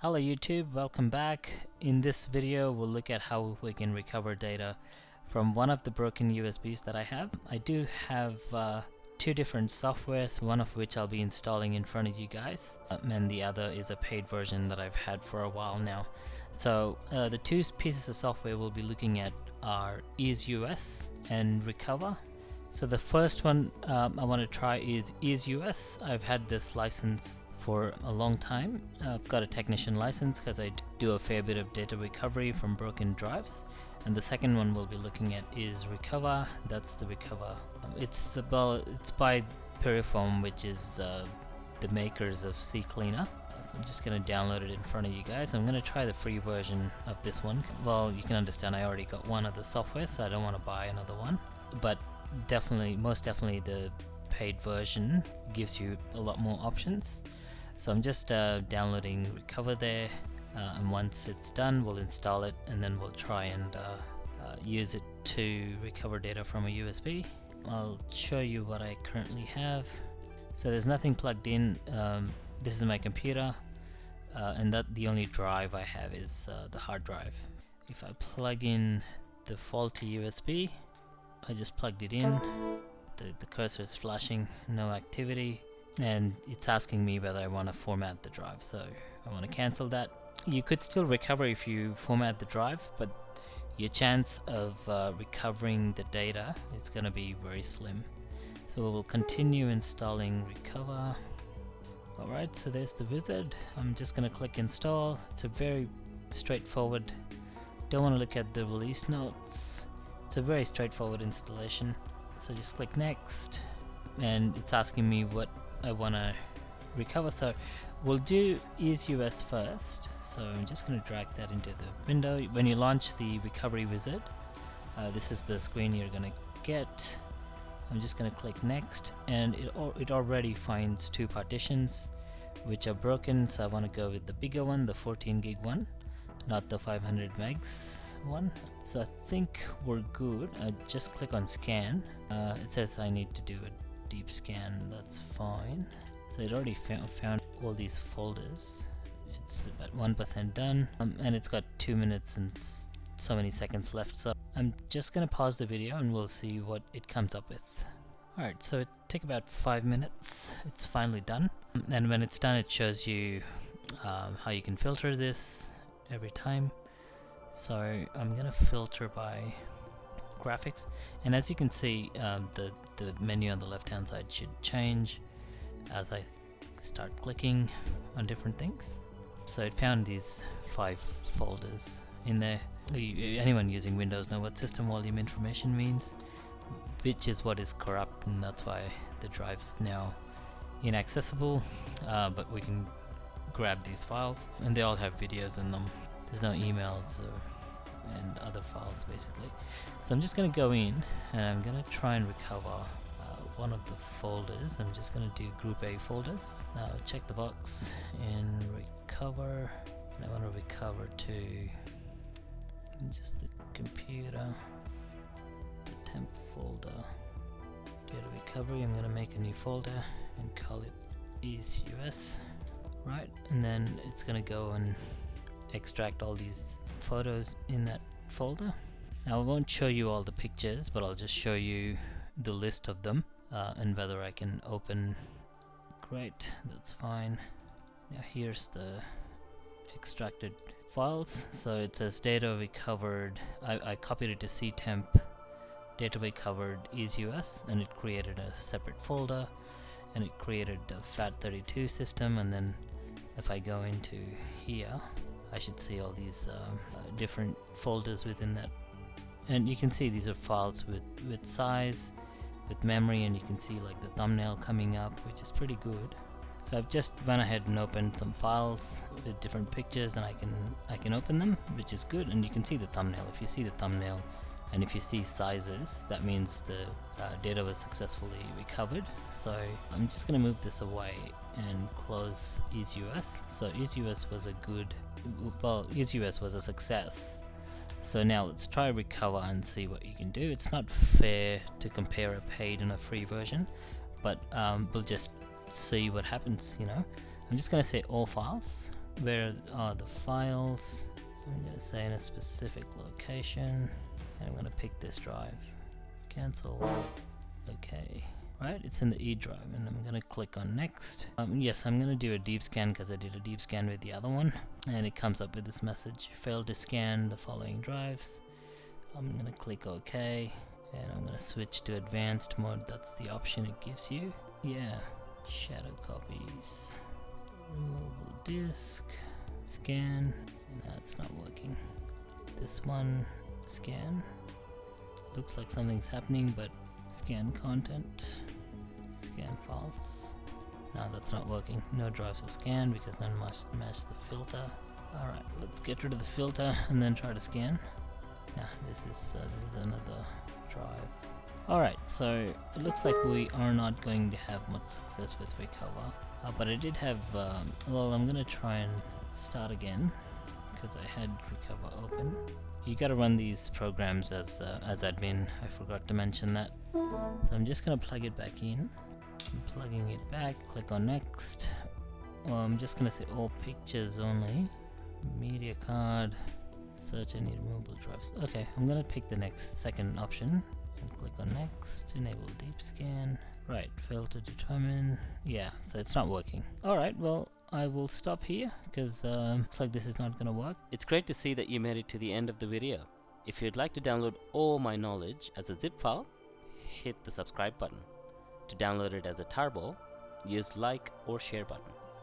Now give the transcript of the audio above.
Hello YouTube, welcome back. In this video we'll look at how we can recover data from one of the broken USBs that I have. I do have two different softwares, one of which I'll be installing in front of you guys, and the other is a paid version that I've had for a while now. So the two pieces of software we'll be looking at are EaseUS and Recuva. So the first one I want to try is EaseUS. I've had this license for a long time. I've got a technician license because I do a fair bit of data recovery from broken drives. And the second one we'll be looking at is Recuva. That's the Recuva. It's by Piriform, which is the makers of CCleaner. So I'm just going to download it in front of you guys. I'm going to try the free version of this one. Well, you can understand I already got one of the software, so I don't want to buy another one. But most definitely the paid version gives you a lot more options. So I'm just downloading Recuva there, and once it's done we'll install it and then we'll try and use it to recover data from a USB. I'll show you what I currently have. So there's nothing plugged in. This is my computer, and the only drive I have is the hard drive. If I plug in the faulty USB, I just plugged it in, the cursor is flashing, no activity, and it's asking me whether I want to format the drive, so I want to cancel that. You could still recover if you format the drive, but your chance of recovering the data is going to be very slim. So we will continue installing Recuva. Alright, so there's the wizard. I'm just going to click install. It's a very straightforward, don't want to look at the release notes. It's a very straightforward installation. So just click next, and it's asking me what I want to recover. So we'll do EaseUS first. So I'm just going to drag that into the window. When you launch the recovery wizard, this is the screen you're going to get. I'm just going to click next, and it already finds two partitions which are broken, so I want to go with the bigger one, the 14 gig one, not the 500 megs one. So I think we're good. I just click on scan. It says I need to do a deep scan. That's fine. So it already found all these folders. It's about 1% done, and it's got 2 minutes and so many seconds left. So I'm just gonna pause the video and we'll see what it comes up with. Alright, so it took about 5 minutes. It's finally done, and when it's done it shows you how you can filter this every time. So I'm gonna filter by graphics, and as you can see, the menu on the left hand side should change as I start clicking on different things. So it found these 5 folders in there. Anyone using Windows know what system volume information means, which is what is corrupt, and that's why the drive's now inaccessible, but we can grab these files, and they all have videos in them. There's no emails and other files basically. So I'm just going to go in and I'm going to try and recover one of the folders. I'm just going to do group A folders. Now check the box and recover, and I want to recover to just the computer, the temp folder, data recovery. I'm going to make a new folder and call it EaseUS, right? And then it's going to go and extract all these photos in that folder. Now I won't show you all the pictures, but I'll just show you the list of them, and whether I can open. Great, that's fine. Now here's the extracted files. So it says data recovered. I copied it to ctemp, data recovered EaseUS, and it created a separate folder, and it created a FAT32 system. And then if I go into here, I should see all these different folders within that, and you can see these are files with size, with memory, and you can see like the thumbnail coming up, which is pretty good. So I've just went ahead and opened some files with different pictures, and I can open them, which is good. And you can see the thumbnail. If you see the thumbnail and if you see sizes, that means the data was successfully recovered. So I'm just going to move this away and close EaseUS. So EaseUS was EaseUS was a success. So now let's try Recuva and see what you can do. It's not fair to compare a paid and a free version, but we'll just see what happens, you know. I'm just going to say all files, where are the files. I'm going to say in a specific location, and I'm going to pick this drive. Cancel. Okay. Right, it's in the E drive, and I'm going to click on next. Yes, I'm going to do a deep scan because I did a deep scan with the other one, and it comes up with this message: failed to scan the following drives. I'm going to click OK, and I'm going to switch to advanced mode. That's the option it gives you. Yeah, shadow copies, removable disk, scan. No, it's not working. This one, scan. Looks like something's happening, but scan content, scan files. No, that's not working. No drives were scanned because none must match the filter. Alright, let's get rid of the filter and then try to scan. Nah, this is another drive. Alright, so it looks like we are not going to have much success with Recuva. But I did have, well, I'm gonna try and start again because I had Recuva open. You gotta run these programs as admin. I forgot to mention that. So I'm just gonna plug it back in. I'm plugging it back, click on next. Well, I'm just gonna say all pictures only. Media card, search any removable drives. Okay, I'm gonna pick the second option and click on next, enable deep scan. Right, fail to determine. Yeah, so it's not working. Alright, well, I will stop here because looks like this is not gonna work. It's great to see that you made it to the end of the video. If you'd like to download all my knowledge as a zip file, hit the subscribe button. To download it as a tarball, use like or share button.